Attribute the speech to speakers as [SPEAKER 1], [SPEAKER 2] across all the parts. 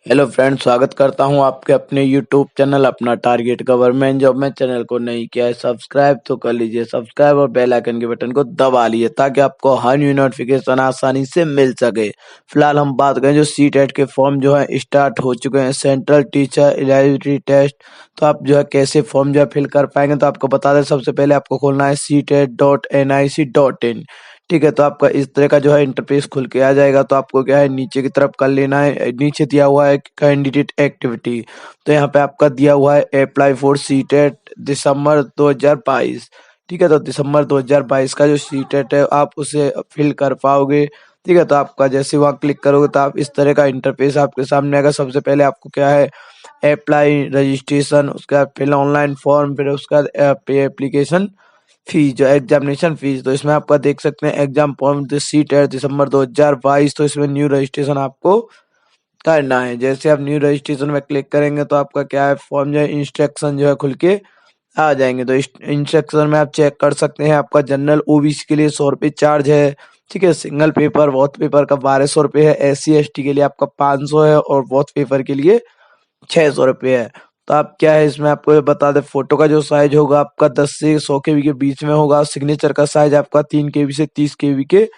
[SPEAKER 1] Hello friend, स्वागत करता हूं आपके अपने यूट्यूब चैनल अपना टारगेट गवर्नमेंट जॉब में। चैनल को नहीं किया है सब्सक्राइब तो कर लीजिए सब्सक्राइब और बेल आइकन के बटन को दबा लीजिए ताकि आपको हर न्यू नोटिफिकेशन आसानी से मिल सके। फिलहाल हम बात करें जो सीटेट के फॉर्म जो है स्टार्ट हो चुके हैं, सेंट्रल टीचर एलिजिबिलिटी टेस्ट। तो आप जो है कैसे फॉर्म जो है फिल कर पाएंगे, तो आपको बता दें सबसे पहले आपको खोलना है CTET.nic.in। ठीक है, तो आपका इस तरह का जो है इंटरफेस खुल के आ जाएगा। तो आपको क्या है नीचे की तरफ कर लेना है, नीचे दिया हुआ है कैंडिडेट एक्टिविटी। तो यहाँ पे आपका दिया हुआ है अप्लाई फॉर सीटेट दिसंबर 2022। ठीक है, तो दिसंबर 2022 का जो सीटेट है आप उसे फिल कर पाओगे। ठीक है, तो आपका जैसे वहाँ क्लिक करोगे तो आप इस तरह का इंटरफेस आपके सामने आएगा। सबसे पहले आपको क्या है अप्लाई रजिस्ट्रेशन, उसके बाद फिल ऑनलाइन फॉर्म, फिर उसका पे एप्लीकेशन फीस जो एग्जामिनेशन फीस। तो इसमें आपका देख सकते हैं एग्जाम फॉर्म सीट है दिसंबर 2022। तो इसमें न्यू रजिस्ट्रेशन आपको करना है। जैसे आप न्यू रजिस्ट्रेशन में क्लिक करेंगे तो आपका क्या है फॉर्म जो है इंस्ट्रक्शन जो है खुल के आ जाएंगे। तो इंस्ट्रक्शन में आप चेक कर सकते हैं आपका जनरल ओबीसी के लिए 100 रुपये चार्ज है। ठीक है, सिंगल पेपर वॉथ पेपर का 1200 रुपये है, SC ST के लिए आपका 500 है और वॉथ पेपर के लिए 600 रुपये है। तो आप क्या है इसमें आपको ये बता दें फोटो का जो साइज होगा आपका 10 से 100 KB के बीच में होगा। सिग्नेचर का साइज आपका 3 KB से 30 KB के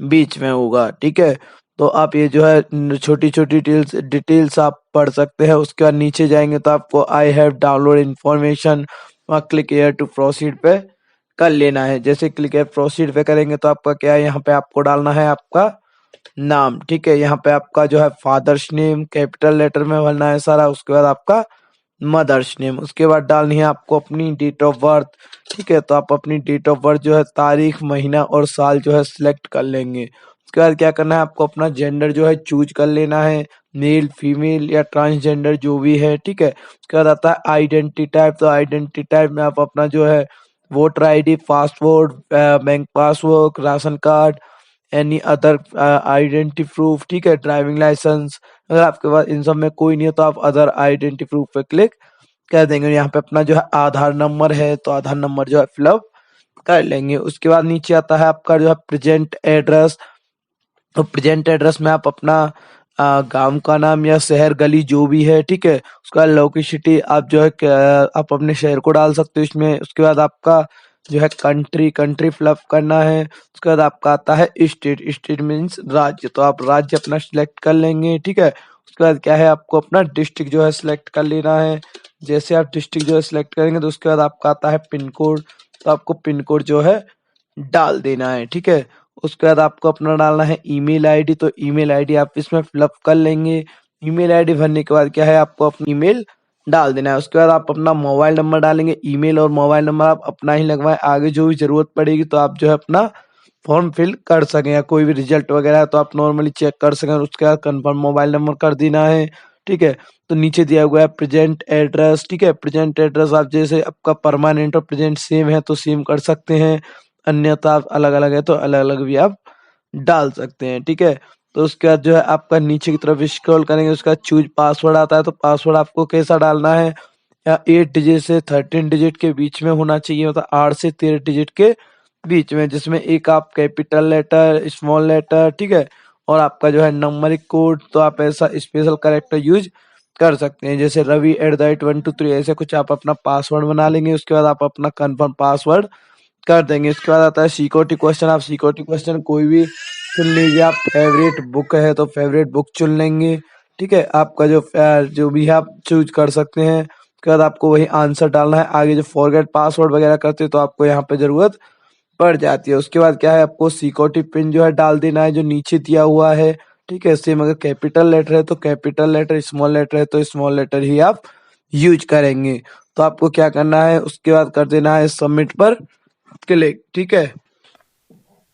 [SPEAKER 1] बीच में होगा। ठीक है, तो आप ये जो है छोटी छोटी डिटेल्स आप पढ़ सकते हैं। उसके बाद नीचे जाएंगे तो आपको आई हैव डाउनलोड इन्फॉर्मेशन, वहाँ क्लिक हेयर टू प्रोसीड पे कर लेना है। जैसे क्लिक हेयर प्रोसीड पे करेंगे तो आपका क्या है यहाँ पे आपको डालना है आपका नाम। ठीक है, यहाँ पे आपका जो है फादर्स नेम कैपिटल लेटर में भरना है सारा। उसके बाद आपका मदर्स नेम, उसके बाद डालनी है आपको अपनी डेट ऑफ बर्थ। ठीक है, तो आप अपनी डेट ऑफ बर्थ जो है तारीख महीना और साल जो है सिलेक्ट कर लेंगे। उसके बाद क्या करना है आपको अपना जेंडर जो है चूज कर लेना है, मेल फीमेल या ट्रांसजेंडर जो भी है। ठीक है, उसके बाद आता है आइडेंटिटी टाइप। तो आइडेंटिटी टाइप में आप अपना जो है voter ID, passport, bank passbook, ration card, any other identity proof. ठीक है, ड्राइविंग लाइसेंस। अगर आपके पास इन सब में कोई नहीं है तो आप अदर आइडेंटिटी प्रूफ पे क्लिक कर देंगे। यहाँ पे अपना जो है आधार नंबर है तो आधार नंबर जो है फिलअप कर लेंगे। उसके बाद नीचे आता है आपका जो है प्रेजेंट एड्रेस। तो प्रेजेंट एड्रेस में आप अपना गांव का नाम या शहर गली जो भी है। ठीक है, उसका लोकेसिटी आप जो है आप अपने शहर को डाल सकते हो इसमें। उसके बाद आपका जो है कंट्री कंट्री फिलअप करना है। उसके बाद आपका आता है स्टेट, स्टेट मीन्स राज्य। तो आप राज्य अपना सिलेक्ट कर लेंगे। ठीक है, उसके बाद क्या है आपको अपना डिस्ट्रिक्ट जो है सिलेक्ट कर लेना है। जैसे आप डिस्ट्रिक्ट जो है सिलेक्ट करेंगे तो उसके बाद आपका आता है पिन कोड। तो आपको पिन कोड जो है डाल देना है। ठीक है, उसके बाद आपको अपना डालना है ईमेल आईडी। तो ईमेल आईडी आप इसमें फिलअप कर लेंगे। ईमेल आईडी भरने के बाद क्या है आपको अपनी ईमेल डाल देना है। उसके बाद आप अपना मोबाइल नंबर डालेंगे। ईमेल और मोबाइल नंबर आप अपना ही लगवाएं, आगे जो भी जरूरत पड़ेगी तो आप जो है अपना फॉर्म फिल कर सकें या कोई भी रिजल्ट वगैरह है तो आप नॉर्मली चेक कर सकें। उसके बाद कंफर्म मोबाइल नंबर कर देना है। ठीक है, तो नीचे दिया हुआ है प्रेजेंट एड्रेस। ठीक है, प्रेजेंट एड्रेस आप जैसे आपका परमानेंट और प्रेजेंट सेम है तो सेम कर सकते हैं, अन्यथा आप अलग अलग है तो अलग अलग भी आप डाल सकते हैं। ठीक है, तो उसके बाद जो है आपका नीचे की तरफ स्क्रॉल करेंगे उसके बाद चूज पासवर्ड आता है। तो पासवर्ड आपको कैसा डालना है, या 8 डिजिट से 13 डिजिट के बीच में होना चाहिए, मतलब 8 से 13 डिजिट के बीच में, जिसमें एक आप कैपिटल लेटर स्मॉल लेटर। ठीक है, और आपका जो है नंबरिक कोड तो आप ऐसा स्पेशल कैरेक्टर यूज कर सकते हैं, जैसे रवि@123 ऐसे कुछ आप अपना पासवर्ड बना लेंगे। उसके बाद आप अपना कंफर्म पासवर्ड कर देंगे। इसके बाद आता है सिक्योरिटी क्वेश्चन। आप सिक्योरिटी क्वेश्चन कोई भी चुन लीजिए। आप फेवरेट बुक है तो फेवरेट बुक चुन लेंगे। ठीक है, आपका जो भी है आप चूज कर सकते हैं। उसके बाद आपको वही आंसर डालना है। आगे जो फॉरगेट पासवर्ड वगैरह करते हैं तो आपको यहाँ पे जरूरत पड़ जाती है। उसके बाद क्या है आपको सिक्योरिटी पिन जो है डाल देना है जो नीचे दिया हुआ है। ठीक है, सेम अगर कैपिटल लेटर है तो कैपिटल लेटर, स्मॉल लेटर है तो स्मॉल लेटर ही आप यूज करेंगे। तो आपको क्या करना है उसके बाद कर देना है सबमिट पर क्लिक। ठीक है,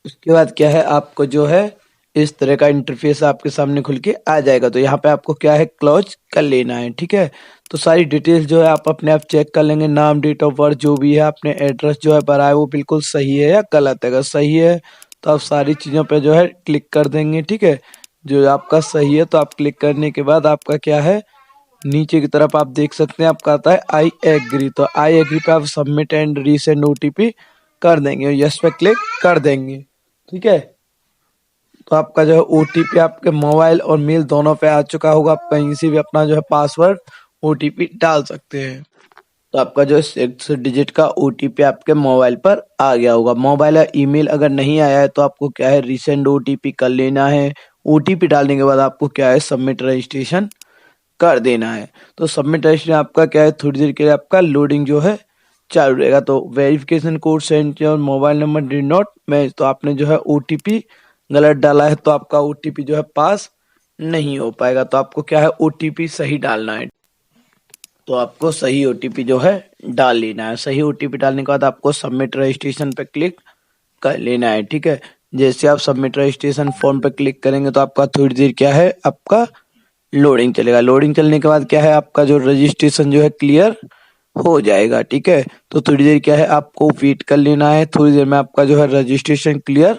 [SPEAKER 1] उसके बाद क्या है आपको जो है इस तरह का इंटरफेस आपके सामने खुल के आ जाएगा। तो यहाँ पे आपको क्या है क्लोज कर लेना है। ठीक है, तो सारी डिटेल्स जो है आप अपने आप चेक कर लेंगे, नाम डेट ऑफ बर्थ जो भी है, आपने एड्रेस जो है भरा है वो बिल्कुल सही है या गलत है। अगर सही है तो आप सारी चीज़ों पे जो है क्लिक कर देंगे। ठीक है, जो आपका सही है तो आप क्लिक करने के बाद आपका क्या है नीचे की तरफ आप देख सकते हैं आपका आता है आई एग्री। तो आई एग्री पे आप सबमिट एंड रीसेंड OTP कर देंगे, यस पे क्लिक कर देंगे। ठीक है, तो आपका जो है ओटीपी आपके मोबाइल और मेल दोनों पे आ चुका होगा। आप कहीं से भी अपना जो है पासवर्ड ओटीपी डाल सकते हैं। तो आपका जो 6 डिजिट का ओटीपी आपके मोबाइल पर आ गया होगा। मोबाइल या ईमेल अगर नहीं आया है तो आपको क्या है रिसेंड ओटीपी कर लेना है। ओटीपी डालने के बाद आपको क्या है सबमिट रजिस्ट्रेशन कर देना है। तो सबमिट रजिस्ट्रेशन आपका क्या है थोड़ी देर के लिए आपका लोडिंग जो है चालू रहेगा। तो verification code send your mobile number did not match, तो आपने जो है ओटीपी गलत डाला है तो आपका ओटीपी जो है पास नहीं हो पाएगा। तो आपको क्या है ओटीपी सही डालना है। तो आपको सही ओटीपी जो है डाल लेना है। सही ओटीपी डालने के बाद आपको सबमिट रजिस्ट्रेशन पे क्लिक कर लेना है। ठीक है, जैसे आप सबमिट रजिस्ट्रेशन फॉर्म पे क्लिक करेंगे तो आपका थोड़ी देर क्या है आपका लोडिंग चलेगा। लोडिंग चलने के बाद क्या है आपका जो रजिस्ट्रेशन जो है क्लियर हो जाएगा। ठीक है, तो थोड़ी देर क्या है आपको वेट कर लेना है। थोड़ी देर में आपका जो है रजिस्ट्रेशन क्लियर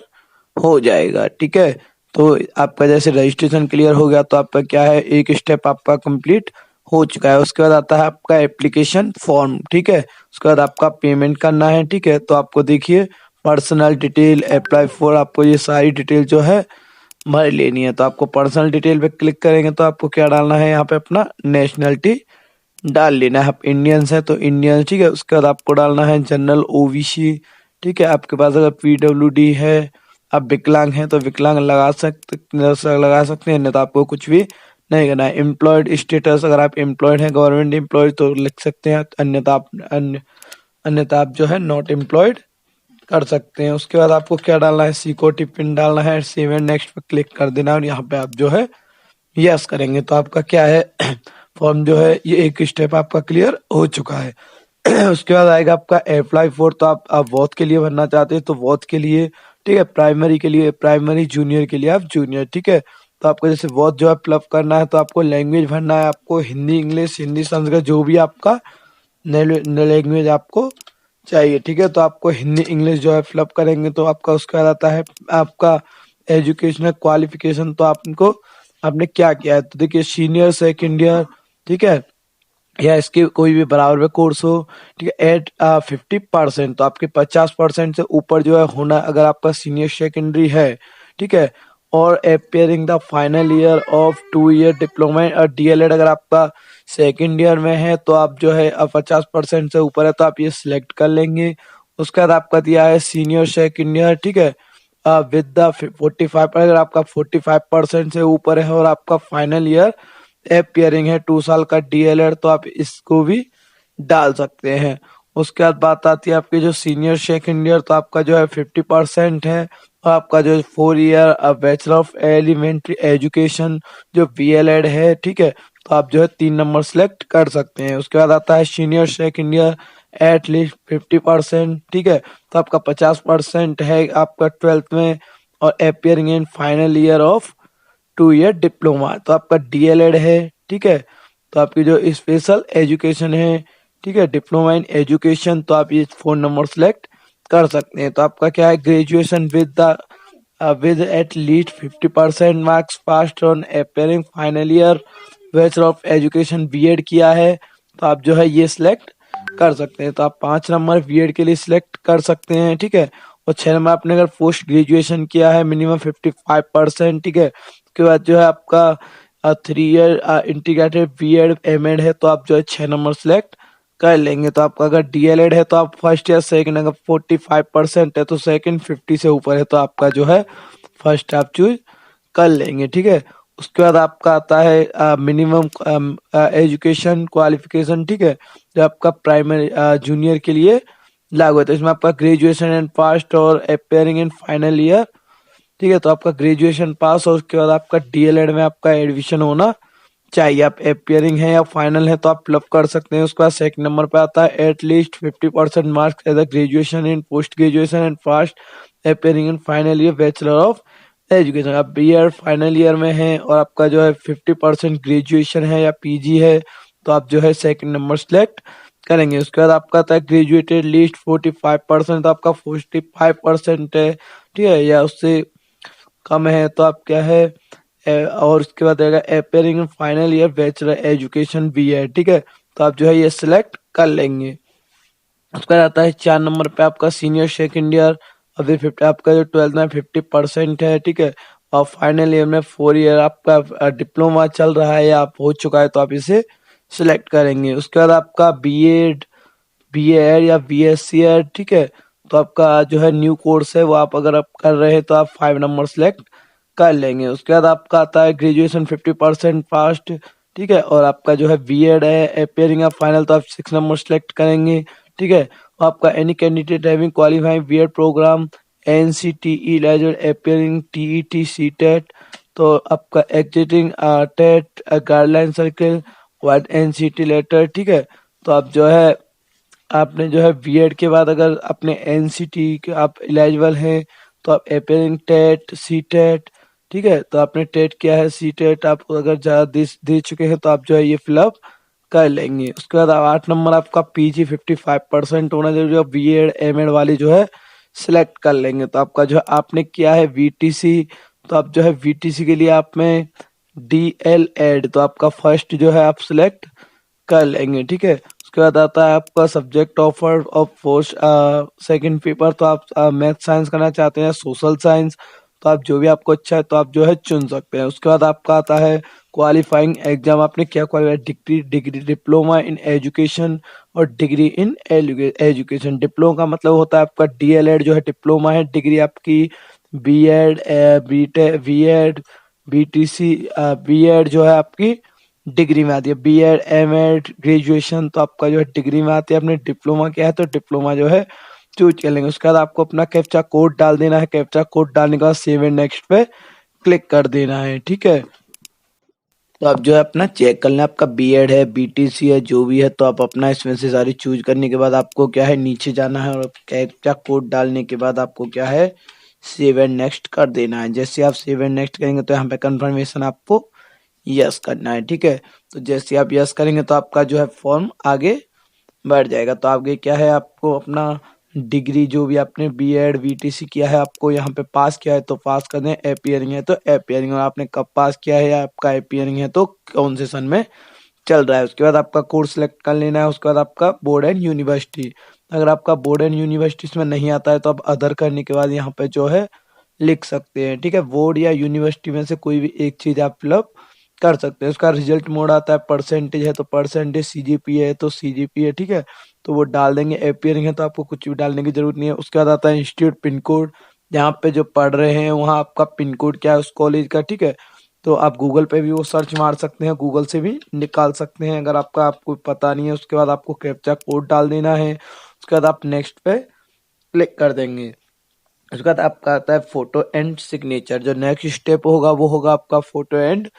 [SPEAKER 1] हो जाएगा। ठीक है, तो आपका जैसे रजिस्ट्रेशन क्लियर हो गया तो आपका क्या है एक स्टेप आपका कंप्लीट हो चुका है। उसके बाद आता है आपका एप्लीकेशन फॉर्म। ठीक है, उसके बाद आपका पेमेंट करना है। ठीक है, तो आपको देखिए पर्सनल डिटेल अप्लाई फॉर, आपको ये सारी डिटेल जो है भर लेनी है। तो आपको पर्सनल डिटेल पे क्लिक करेंगे तो आपको क्या डालना है यहाँ पे अपना नेशनलिटी डाल लेना है। आप इंडियंस है तो इंडियन। ठीक है, उसके बाद आपको डालना है जनरल ओबीसी। ठीक है, आपके पास अगर पीडब्ल्यूडी है, आप विकलांग हैं तो विकलांग लगा सकते हैं, नहीं तो आपको कुछ भी नहीं करना है। एम्प्लॉयड स्टेटस, अगर आप एम्प्लॉयड हैं गवर्नमेंट एम्प्लॉयड तो लिख सकते हैं, अन्यथा आप जो है नॉट एम्प्लॉयड कर सकते हैं। उसके बाद आपको क्या डालना है सिक्योरिटी पिन डालना है, सेव एंड नेक्स्ट पे क्लिक कर देना और यहाँ पे आप जो है यस करेंगे तो आपका क्या है फॉर्म जो है ये एक स्टेप आपका क्लियर हो चुका है। उसके बाद आएगा आपका अप्लाई फॉर, तो आप वोथ के लिए भरना चाहते हैं तो वोथ के लिए। ठीक है, प्राइमरी के लिए प्राइमरी, जूनियर के लिए आप जूनियर। ठीक है, तो आपको जैसे वोथ जो है फिलअप करना है तो आपको लैंग्वेज भरना है, आपको हिंदी इंग्लिश हिंदी संस्कृत जो भी आपका लैंग्वेज आपको चाहिए। ठीक है, तो आपको हिंदी इंग्लिश जो है फिलअप करेंगे तो आपका उसके बाद आता है आपका एजुकेशनल क्वालिफिकेशन। तो आपको आपने क्या किया है तो देखिए सीनियर सेकेंड ईयर। ठीक है, या इसके कोई भी बराबर में कोर्स हो। ठीक है, एट 50%, तो आपके 50% से ऊपर जो है होना अगर आपका सीनियर सेकेंडरी है। ठीक है, और appearing the final year of 2 year diploma और डीएलएड अगर आपका सेकेंड ईयर में है तो आप जो है 50% से ऊपर है तो आप ये सिलेक्ट कर लेंगे। उसके बाद आपका दिया है सीनियर सेकेंड ईयर। ठीक है, विद द 45, अगर आपका 45% से ऊपर है और आपका फाइनल ईयर अपियरिंग है 2 साल का डीएलएड तो आप इसको भी डाल सकते हैं। उसके बाद बात आती है आपके जो सीनियर सेकेंड ईयर, तो आपका जो है 50% है और आपका जो 4 year bachelor of elementary education जो बीएलएड है। ठीक है, तो आप जो है 3 नंबर सेलेक्ट कर सकते हैं। उसके बाद आता है senior second year eight least 50%। ठीक है, तो आपका 50% है आपका 12th में और appearing in final year of 2 year diploma तो आपका डीएलएड है। ठीक है, तो आपकी जो स्पेशल एजुकेशन है। ठीक है, डिप्लोमा इन एजुकेशन तो आप ये 4 नंबर सेलेक्ट कर सकते हैं। तो आपका क्या है graduation with at least 50% marks passed on appearing final year bachelor of education BEd किया है तो आप जो है ये सिलेक्ट कर सकते हैं। तो आप 5 नंबर बीएड के लिए सिलेक्ट कर सकते हैं। ठीक है, और 6 नंबर आपने अगर पोस्ट ग्रेजुएशन किया है मिनिमम 55%। ठीक है, उसके बाद जो है आपका 3 ईयर इंटीग्रेटेड बीएड एमएड है तो आप जो है 6 नंबर सेलेक्ट कर लेंगे। तो आपका अगर डीएलएड है तो आप फर्स्ट या सेकंड, अगर 45% है तो सेकंड, 50 से ऊपर है तो आपका जो है फर्स्ट आप चूज कर लेंगे। ठीक है, उसके बाद आपका आता है मिनिमम एजुकेशन क्वालिफिकेशन। ठीक है, जो आपका प्राइमरी जूनियर के लिए लागू होता है इसमें आपका ग्रेजुएशन एंड पास्ट और अपेयरिंग इन फाइनल ईयर। ठीक है, तो आपका ग्रेजुएशन पास और उसके बाद आपका डीएलएड में आपका एडमिशन होना चाहिए। आप अपियरिंग है या फाइनल है तो आप फिलअप कर सकते हैं। उसके बाद सेकंड नंबर पे आता है at least 50% marks as a graduation in post graduation and fast appearing in final year bachelor of education. आप बी ईयर फाइनल ईयर में है और आपका जो है 50% ग्रेजुएशन है या पीजी है तो आप जो है सेकंड नंबर सेलेक्ट करेंगे। उसके बाद आपका आता है ग्रेजुएटेड लीस्ट 45%, तो आपका 45% है। ठीक है, या उससे कम है तो आप क्या है और उसके बाद आएगा appearing final year bachelor education BEd. ठीक है, तो आप जो है ये सिलेक्ट कर लेंगे। उसके बाद आता है 4 नंबर पे आपका सीनियर सेकेंड ईयर, अभी 50 आपका जो 12th में 50% है। ठीक है, और फाइनल ईयर में 4 ईयर आपका डिप्लोमा चल रहा है या आप हो चुका है तो आप इसे सिलेक्ट करेंगे। उसके बाद आपका बीएड, बीए या बीएससी है, ठीक है। तो आपका जो है न्यू कोर्स है वो आप अगर आप कर रहे हैं तो आप 5 नंबर सेलेक्ट कर लेंगे। उसके बाद आपका आता है ग्रेजुएशन 50% पास्ट, ठीक है। और आपका जो है बीएड है अपेयरिंग ऑफ फाइनल तो आप 6 नंबर सेलेक्ट करेंगे, ठीक है। और आपका any candidate having qualifying BEd program NCTE ledger appearing TET CTET, तो आपका exiting TET guideline circle wide NCT letter, ठीक है। तो आप जो है आपने जो है बीएड के बाद अगर अपने एनसीटी के आप एलिजिबल हैं तो आप अपेयरिंग टेट सी टेट, ठीक है। तो आपने टेट किया है, सी टेट आप अगर ज्यादा दे चुके हैं तो आप जो है ये फिलअप कर लेंगे। उसके बाद 8 नंबर आपका पीजी 55% होना जरूरी है। बीएड एमएड वाली जो है सिलेक्ट कर लेंगे। तो आपका जो है आपने किया है वीटीसी, तो आप जो है वीटीसी के लिए आप में डीएल एड तो आपका फर्स्ट जो है आप सिलेक्ट कर लेंगे, ठीक है। उसके बाद आता है आपका subject offer of force second paper, तो आप मैथ साइंस करना चाहते हैं, सोशल साइंस, तो आप जो भी आपको अच्छा है तो आप जो है चुन सकते हैं। उसके बाद आपका आता है क्वालिफाइंग एग्जाम, आपने क्या qualify, degree diploma in education और डिग्री इन एजुकेशन। डिप्लोमा का मतलब होता है आपका डीएलएड जो है डिप्लोमा है, डिग्री आपकी BEd BTech BEd BTC BEd जो है आपकी डिग्री में आती है। बीएड एमएड ग्रेजुएशन तो आपका जो है डिग्री में आती है। आपने डिप्लोमा किया है तो डिप्लोमा जो है चूज कर लेंगे। उसके बाद आपको अपना कैप्चा कोड डाल देना है। कैप्चा कोड डालने के बाद सेव एंड नेक्स्ट पे क्लिक कर देना है, ठीक है। तो आप जो है अपना चेक कर लें, आपका बीएड है बीटीसी है जो भी है, तो आप अपना इसमें से सारी चूज करने के बाद आपको क्या है नीचे जाना है और कैप्चा कोड डालने के बाद आपको क्या है सेव एंड नेक्स्ट कर देना है। जैसे आप सेव एंड नेक्स्ट करेंगे तो यहाँ पे कंफर्मेशन आपको यस करना है, ठीक है। तो जैसे आप यस करेंगे तो आपका जो है फॉर्म आगे बढ़ जाएगा। तो आगे क्या है आपको अपना डिग्री जो भी आपने बीएड बीटीसी किया है आपको यहाँ पे पास किया है तो पास कर दें, एपियरिंग है तो एपियरिंग, और आपने कब पास किया है या आपका एपियरिंग है तो कौन से सन में चल रहा है। उसके बाद आपका कोर्स सेलेक्ट कर लेना है। उसके बाद आपका बोर्ड एंड यूनिवर्सिटी, अगर आपका बोर्ड एंड यूनिवर्सिटी में नहीं आता है तो आप अदर करने के बाद यहाँ पे जो है लिख सकते हैं, ठीक है। बोर्ड या यूनिवर्सिटी में से कोई भी एक चीज आप फिलअप कर सकते हैं। उसका रिजल्ट मोड आता है, परसेंटेज है तो परसेंटेज, सीजीपीए है तो सीजीपीए, ठीक है। तो वो डाल देंगे। एपियरिंग है तो आपको कुछ भी डालने की जरूरत नहीं है। उसके बाद आता है इंस्टीट्यूट पिन कोड, जहाँ पे जो पढ़ रहे हैं वहाँ आपका पिन कोड क्या है उस कॉलेज का, ठीक है। तो आप गूगल पे भी वो सर्च मार सकते हैं, गूगल से भी निकाल सकते हैं अगर आपको पता नहीं है। उसके बाद आपको कैप्चा कोड डाल देना है। उसके बाद आप नेक्स्ट पे क्लिक कर देंगे। उसके बाद आपका आता है फोटो एंड सिग्नेचर। जो नेक्स्ट स्टेप होगा वो होगा आपका फोटो एंड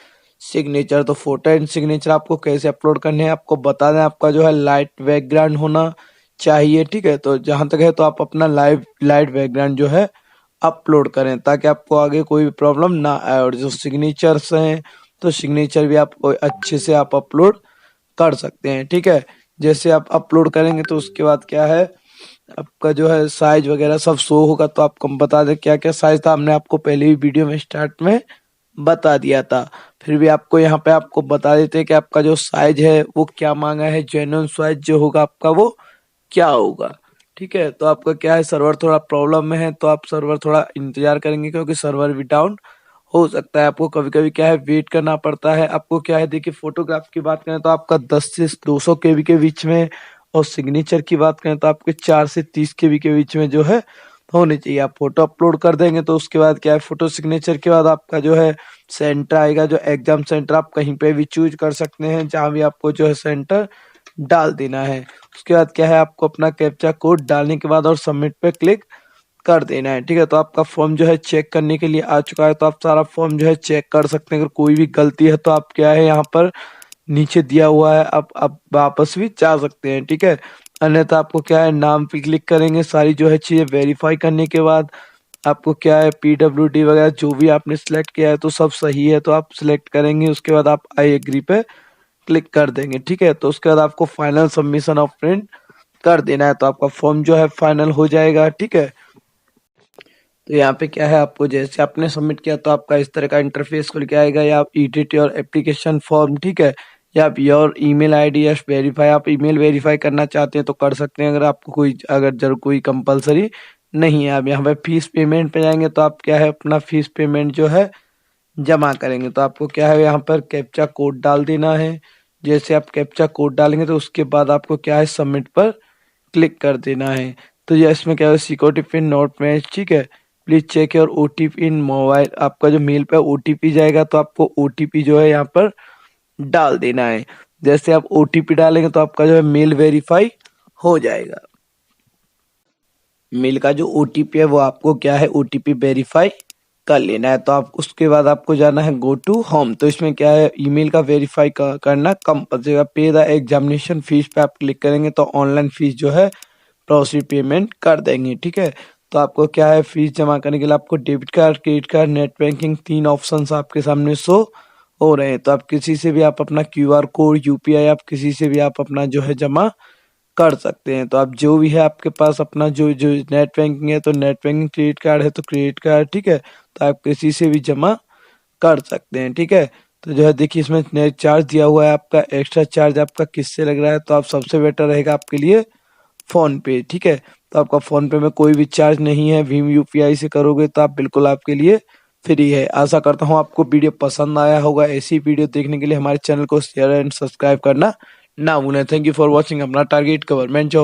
[SPEAKER 1] सिग्नेचर। तो फोटो एंड सिग्नेचर आपको कैसे अपलोड करने हैं आपको बता दें। आपका जो है लाइट बैकग्राउंड होना चाहिए, ठीक है। तो जहां तक है तो आप अपना लाइट बैकग्राउंड जो है अपलोड करें ताकि आपको आगे कोई भी प्रॉब्लम ना आए। और जो सिग्नेचर्स हैं तो सिग्नेचर भी आप अच्छे से आप अपलोड कर सकते हैं, ठीक है। जैसे आप अपलोड करेंगे तो उसके बाद क्या है आपका जो है साइज वगैरह सब शो होगा। तो आपको हम बता दें क्या क्या साइज था, हमने आपको पहले ही वीडियो में स्टार्ट में बता दिया था। फिर भी आपको यहाँ पे आपको बता देते हैं कि आपका जो साइज है वो क्या मांगा है, जेन्युइन साइज जो होगा आपका वो क्या होगा, ठीक है। तो आपका क्या है सर्वर थोड़ा प्रॉब्लम में है तो आप सर्वर थोड़ा इंतजार करेंगे क्योंकि सर्वर भी डाउन हो सकता है। आपको कभी कभी क्या है वेट करना पड़ता है। आपको क्या है देखिए फोटोग्राफ की बात करें तो आपका 10 से 200 केबी के बीच में, और सिग्नेचर की बात करें तो आपके 4 से 30 केबी के बीच में जो है होनी चाहिए। आप फोटो अपलोड कर देंगे तो उसके बाद क्या है फोटो सिग्नेचर के बाद आपका जो है सेंटर आएगा। जो एग्जाम सेंटर आप कहीं पे भी चूज कर सकते हैं, जहां भी आपको जो है सेंटर डाल देना है। उसके बाद क्या है आपको अपना कैप्चा कोड डालने के बाद और सबमिट पे क्लिक कर देना है, ठीक है। तो आपका फॉर्म जो है चेक करने के लिए आ चुका है। तो आप सारा फॉर्म जो है चेक कर सकते हैं। अगर कोई भी गलती है तो आप क्या है यहाँ पर नीचे दिया हुआ है आप वापस भी जा सकते हैं, ठीक है। अन्यथा आपको क्या है नाम पे क्लिक करेंगे, सारी जो है चीजें वेरीफाई करने के बाद आपको क्या है पीडब्ल्यूडी वगैरह जो भी आपने सिलेक्ट किया है तो सब सही है तो आप सिलेक्ट करेंगे। उसके बाद आप आई एग्री पे क्लिक कर देंगे, ठीक है। तो उसके बाद आपको फाइनल सबमिशन ऑफ प्रिंट कर देना है तो आपका फॉर्म जो है फाइनल हो जाएगा, ठीक है। तो यहाँ पे क्या है आपको जैसे आपने सबमिट किया तो आपका इस तरह का इंटरफेस खुल के आएगा, या आप एडिट योर एप्लीकेशन फॉर्म, ठीक है, या आप योर ईमेल आईडी या वेरीफाई, आप ईमेल वेरीफाई करना चाहते हैं तो कर सकते हैं। अगर आपको कोई अगर जरूर कोई कंपलसरी नहीं है। अब यहाँ पे फीस पेमेंट पे जाएंगे तो आप क्या है अपना फीस पेमेंट जो है जमा करेंगे। तो आपको क्या है यहाँ पर कैप्चा कोड डाल देना है। जैसे आप कैप्चा कोड डालेंगे तो उसके बाद आपको क्या है सबमिट पर क्लिक कर देना है। तो ये इसमें क्या है सिक्योरिटी पिन नोट मैच, ठीक है। Please check your OTP in mobile. आपका जो मेल पे ओटीपी जाएगा तो आपको ओटीपी जो है यहाँ पर डाल देना है। जैसे आप ओटीपी डालेंगे तो आपका जो है मेल वेरीफाई हो जाएगा। मेल का जो ओटीपी है वो आपको क्या है ओटीपी वेरीफाई कर लेना है। तो आप उसके बाद आपको जाना है गो टू होम। तो इसमें क्या है ईमेल का वेरीफाई करना कंपल्सरी। पे द एग्जामिनेशन फीस पे आप क्लिक करेंगे तो ऑनलाइन फीस जो है प्रोसीड पेमेंट कर देंगे, ठीक है। तो आपको क्या है फीस जमा करने के लिए आपको debit card, credit card, net banking, 3 options आपके सामने शो हो रहे हैं। तो आप किसी से भी आप अपना क्यूआर कोड, यूपीआई, आप किसी से भी आप अपना जो है जमा कर सकते हैं। तो आप जो भी है आपके पास अपना जो जो नेट बैंकिंग है तो नेट बैंकिंग, क्रेडिट कार्ड है तो क्रेडिट कार्ड, ठीक है। तो आप किसी से भी जमा कर सकते हैं, ठीक है। तो जो है देखिए इसमें नेट चार्ज दिया हुआ है आपका, एक्स्ट्रा चार्ज आपका किससे लग रहा है। तो आप सबसे बेटर रहेगा आपके लिए फोन पे, ठीक है। तो आपका फोन पे में कोई भी चार्ज नहीं है। भीम यूपीआई से करोगे तो आप बिल्कुल आपके लिए फ्री है। आशा करता हूँ आपको वीडियो पसंद आया होगा। ऐसी वीडियो देखने के लिए हमारे चैनल को शेयर एंड सब्सक्राइब करना ना भूलें। Thank you for watching. अपना टारगेट गवर्नमेंट जॉब।